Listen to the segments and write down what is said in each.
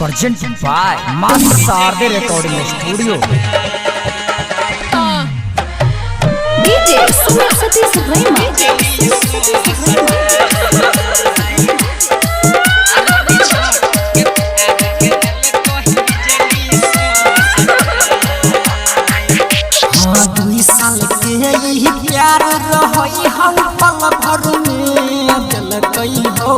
presented by Masarde Recording Studio. DJ Sumit Satish Rema. प्यार रही हम पल भर में दिल कई हो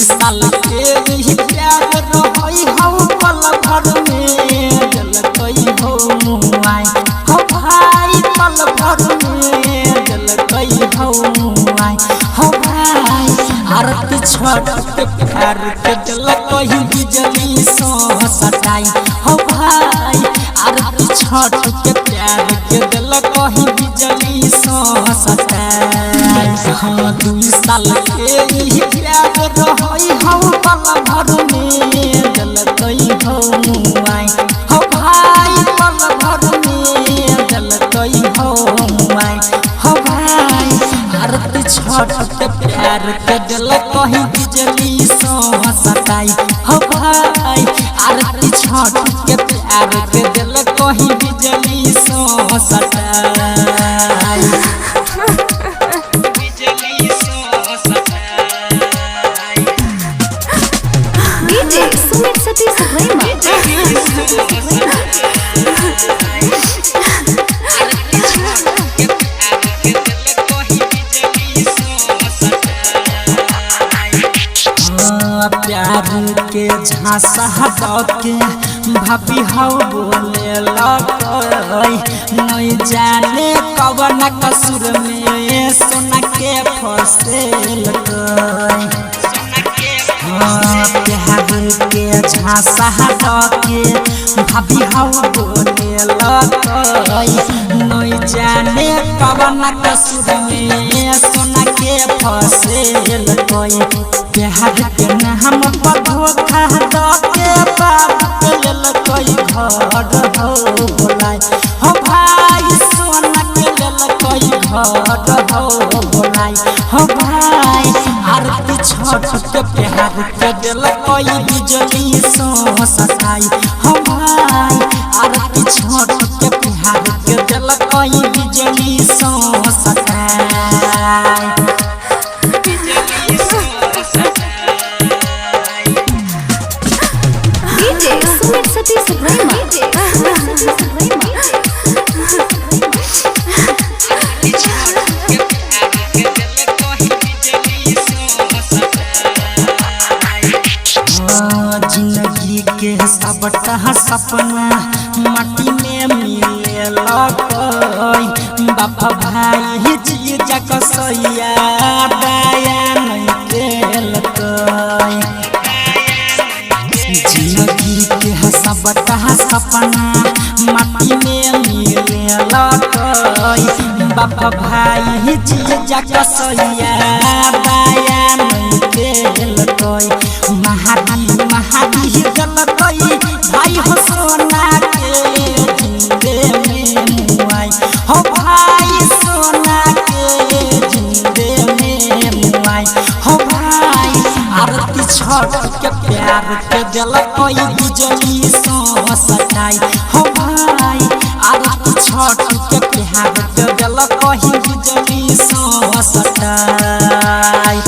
साल के ही प्यार रही हम पल भर में दिल कई हो हो भाई पल भर में दिल कई हो भाई आरती छठ के प्यार के दिल कही बिजली सो सटाई हो भाई आरती छठ के प्यार के दिल कही बिजली सो सटाई हाँ 2 साल के ही प्यार रही हम पल भर में दिल कही हो भाई पल भर में दिल कही हो भाई आरती छठ के प्यार के दिल कही बिजली सो सटाई हो भाई आरती छठ के प्यार के दिल कही बिजली सो सटाई बिजली सो सटाई DJ Sumit Satish Rema. प्यार के झांसा के भाभी हो बोले लकई नहीं जाने कवन कसूर में सोना के फसेल प्यार के झांसा के भाभी हो बोले लकई नहीं जाने कवन कसूर में सोना के फसेल प्यार के नाम पर धोखा के बाप के लेल कोई घर हो बोलाई हो भाई सोना के लेल कोई घर हो बोलाई हो भाई आरती छठ के प्यार के दिल कोई बिजली सो सटाई हो भाई आरती छठ के प्यार के दिल कोई बिजली सो सटाई DJ Sumit Satish Rema. जिंदगी के सबटा सपना माटी में मिले लकई बाप भाई जी जकसैया दया नहीं केलकई जिंदगी के सबटा सपना माटी में मिले लकई बाप भाई जी जकसैया दया नहीं केलकई महादी गलतई भाई हो सोना के जिंदे में मुआई हो भाई सोना के जिंदे में मुआई हो भाई आरती छठ के प्यार के दिल कोई बिजली सो सटाई हो भाई आरती छठ के प्यार के दिल कोई बिजली सो सटाई